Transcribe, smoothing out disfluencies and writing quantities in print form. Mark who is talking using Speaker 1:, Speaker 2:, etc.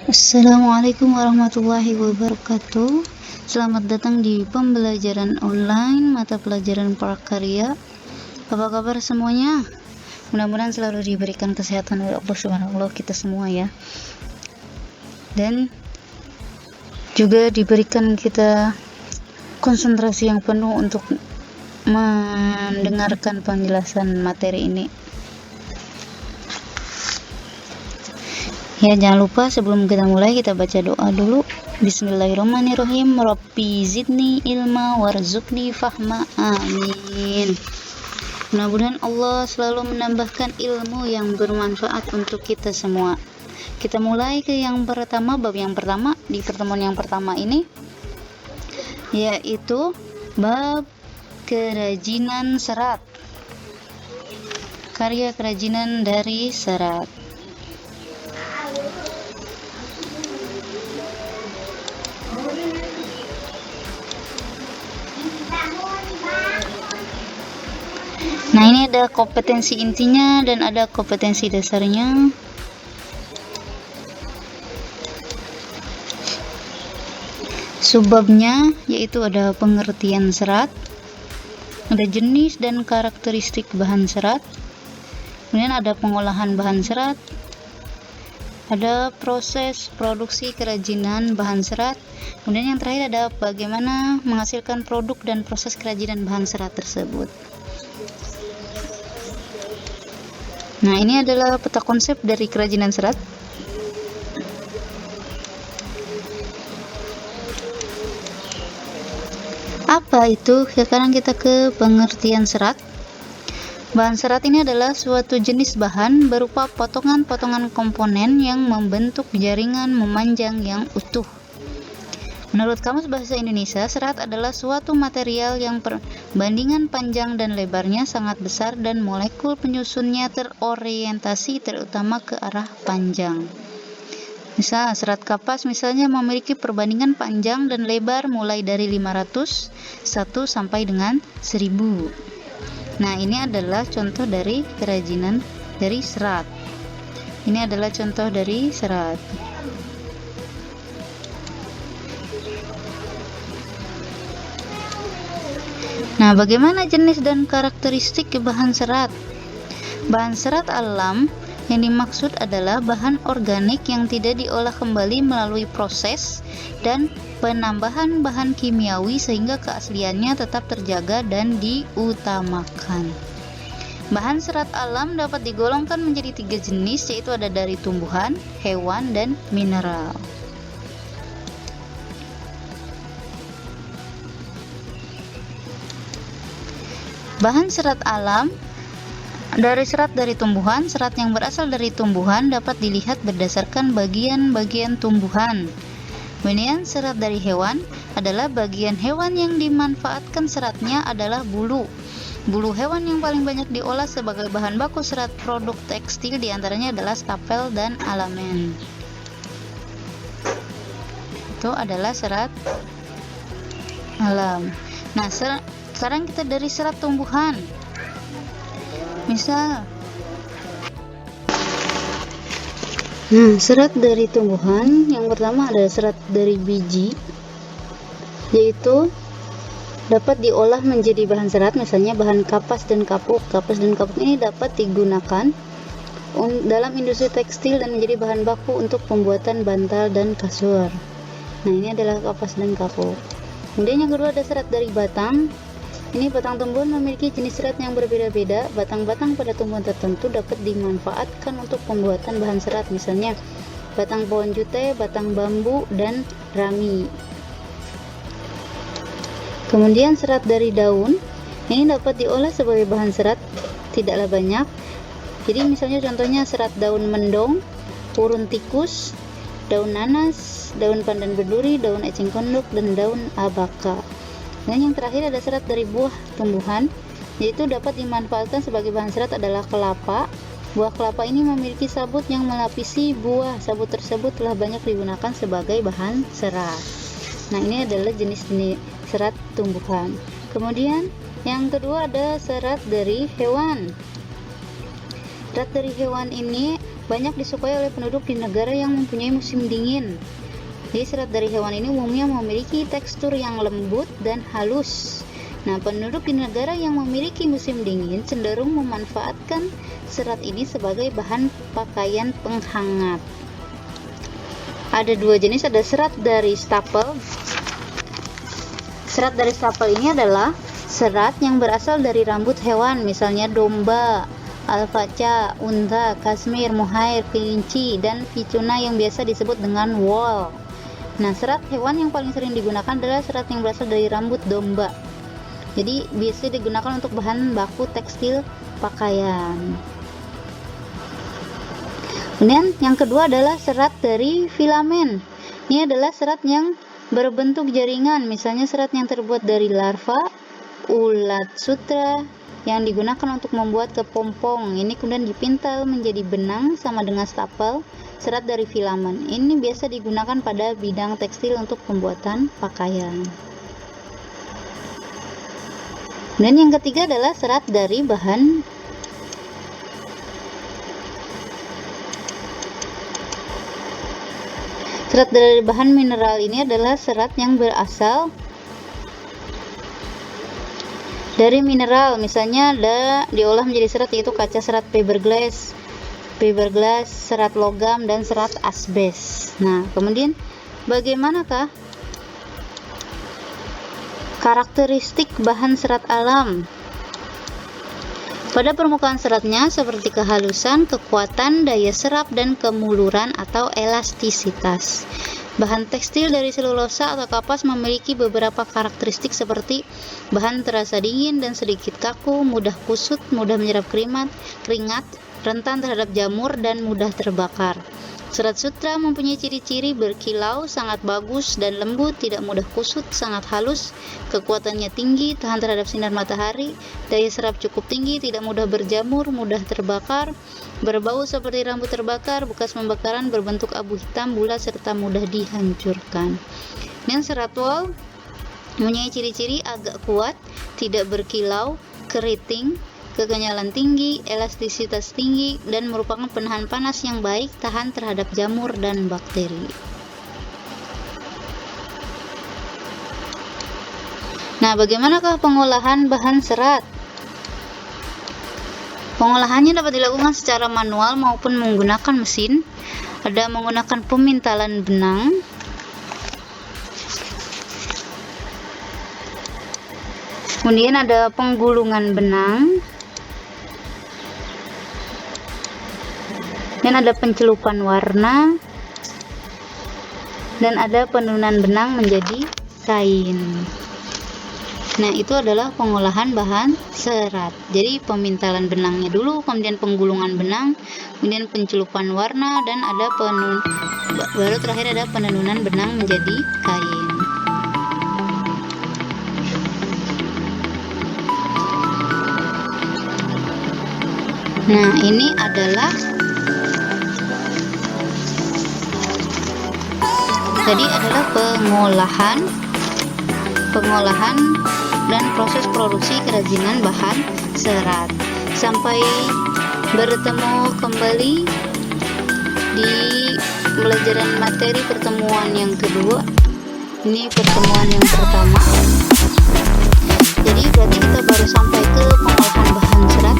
Speaker 1: Assalamualaikum warahmatullahi wabarakatuh. Selamat datang di pembelajaran online mata pelajaran prakarya. Apa kabar semuanya? Mudah-mudahan selalu diberikan kesehatan oleh Allah Subhanahu kita semua ya. Dan juga diberikan kita konsentrasi yang penuh untuk mendengarkan penjelasan materi ini. Ya, jangan lupa sebelum kita mulai kita baca doa dulu. Bismillahirrahmanirrahim. Rabbi zidni ilma warzuqni fahma. Amin. Mudah-mudahan Allah selalu menambahkan ilmu yang bermanfaat untuk kita semua. Kita mulai ke yang pertama, bab yang pertama di pertemuan yang pertama ini, yaitu bab kerajinan serat. Karya kerajinan dari serat. Nah, ini ada kompetensi intinya dan ada kompetensi dasarnya. Subbabnya yaitu ada pengertian serat, ada jenis dan karakteristik bahan serat, kemudian ada pengolahan bahan serat, ada proses produksi kerajinan bahan serat, kemudian yang terakhir ada bagaimana menghasilkan produk dan proses kerajinan bahan serat tersebut. Nah, ini adalah peta konsep dari kerajinan serat. Apa itu? Sekarang kita ke pengertian serat. Bahan serat ini adalah suatu jenis bahan berupa potongan-potongan komponen yang membentuk jaringan memanjang yang utuh. Menurut Kamus Bahasa Indonesia, serat adalah suatu material yang perbandingan panjang dan lebarnya sangat besar dan molekul penyusunnya terorientasi terutama ke arah panjang. Misal, serat kapas misalnya memiliki perbandingan panjang dan lebar mulai dari 500 sampai dengan 1000. Nah, ini adalah contoh dari kerajinan dari serat. Ini adalah contoh dari serat. Nah, bagaimana jenis dan karakteristik bahan serat? Bahan serat alam yang dimaksud adalah bahan organik yang tidak diolah kembali melalui proses dan penambahan bahan kimiawi sehingga keasliannya tetap terjaga dan diutamakan. Bahan serat alam dapat digolongkan menjadi 3 jenis, yaitu ada dari tumbuhan, hewan, dan mineral. Bahan serat alam dari serat dari tumbuhan. Serat yang berasal dari tumbuhan dapat dilihat berdasarkan bagian-bagian tumbuhan. Kemudian serat dari hewan adalah bagian hewan yang dimanfaatkan seratnya adalah bulu. Bulu hewan yang paling banyak diolah sebagai bahan baku serat produk tekstil diantaranya adalah stapel dan alamen. Itu adalah serat alam. Nah, sekarang kita dari serat tumbuhan. Misal, serat dari tumbuhan yang pertama ada serat dari biji, yaitu dapat diolah menjadi bahan serat, misalnya bahan kapas dan kapuk. Kapas dan kapuk ini dapat digunakan dalam industri tekstil dan menjadi bahan baku untuk pembuatan bantal dan kasur. Nah, ini adalah kapas dan kapuk. Kemudian yang kedua ada serat dari batang. Ini batang tumbuhan memiliki jenis serat yang berbeda-beda. Batang-batang pada tumbuhan tertentu dapat dimanfaatkan untuk pembuatan bahan serat, misalnya batang pohon jute, batang bambu, dan rami. Kemudian serat dari daun, ini dapat diolah sebagai bahan serat, tidaklah banyak. Jadi misalnya contohnya serat daun mendong, urun tikus, daun nanas, daun pandan berduri, daun eceng gondok, dan daun abaka. Dan yang terakhir ada serat dari buah tumbuhan, yaitu dapat dimanfaatkan sebagai bahan serat adalah kelapa. Buah kelapa ini memiliki sabut yang melapisi buah. Sabut tersebut telah banyak digunakan sebagai bahan serat. Nah, ini adalah jenis-jenis serat tumbuhan. Kemudian yang kedua ada serat dari hewan. Serat dari hewan ini banyak disukai oleh penduduk di negara yang mempunyai musim dingin. Jadi serat dari hewan ini umumnya memiliki tekstur yang lembut dan halus. Nah, penduduk di negara yang memiliki musim dingin cenderung memanfaatkan serat ini sebagai bahan pakaian penghangat. Ada dua jenis, ada serat dari stapel. Serat dari stapel ini adalah serat yang berasal dari rambut hewan, misalnya domba, alpaca, unta, kasmir, mohair, kelinci, dan vicuna yang biasa disebut dengan wool. Nah, serat hewan yang paling sering digunakan adalah serat yang berasal dari rambut domba. Jadi biasa digunakan untuk bahan baku tekstil pakaian. Kemudian yang kedua adalah serat dari filamen. Ini adalah serat yang berbentuk jaringan, misalnya serat yang terbuat dari larva ulat sutra yang digunakan untuk membuat kepompong. Ini kemudian dipintal menjadi benang sama dengan stapel. Serat dari filamen ini biasa digunakan pada bidang tekstil untuk pembuatan pakaian. Dan yang ketiga adalah serat dari bahan mineral. Ini adalah serat yang berasal dari mineral, misalnya diolah menjadi serat, yaitu kaca, serat fiberglass, serat logam, dan serat asbes. Nah, kemudian bagaimanakah karakteristik bahan serat alam? Pada permukaan seratnya seperti kehalusan, kekuatan, daya serap, dan kemuluran atau elastisitas. Bahan tekstil dari selulosa atau kapas memiliki beberapa karakteristik seperti bahan terasa dingin dan sedikit kaku, mudah kusut, mudah menyerap keringat, rentan terhadap jamur, dan mudah terbakar. Serat sutra mempunyai ciri-ciri berkilau, sangat bagus dan lembut, tidak mudah kusut, sangat halus, kekuatannya tinggi, tahan terhadap sinar matahari, daya serap cukup tinggi, tidak mudah berjamur, mudah terbakar, berbau seperti rambut terbakar, bekas pembakaran, berbentuk abu hitam, bulat, serta mudah dihancurkan. Dan serat wool mempunyai ciri-ciri agak kuat, tidak berkilau, keriting, kekenyalan tinggi, elastisitas tinggi, dan merupakan penahan panas yang baik, tahan terhadap jamur dan bakteri. Nah, bagaimanakah pengolahan bahan serat? Pengolahannya dapat dilakukan secara manual maupun menggunakan mesin. Ada menggunakan pemintalan benang, kemudian ada penggulungan benang, dan ada pencelupan warna, dan ada penurunan benang menjadi kain. Nah, itu adalah pengolahan bahan serat. Jadi pemintalan benangnya dulu, kemudian penggulungan benang, kemudian pencelupan warna, dan baru terakhir ada penenunan benang menjadi kain. Nah, ini adalah pengolahan dan proses produksi kerajinan bahan serat. Sampai bertemu kembali di pelajaran materi pertemuan yang kedua. Ini pertemuan yang pertama. Jadi berarti kita baru sampai ke pengolahan bahan serat.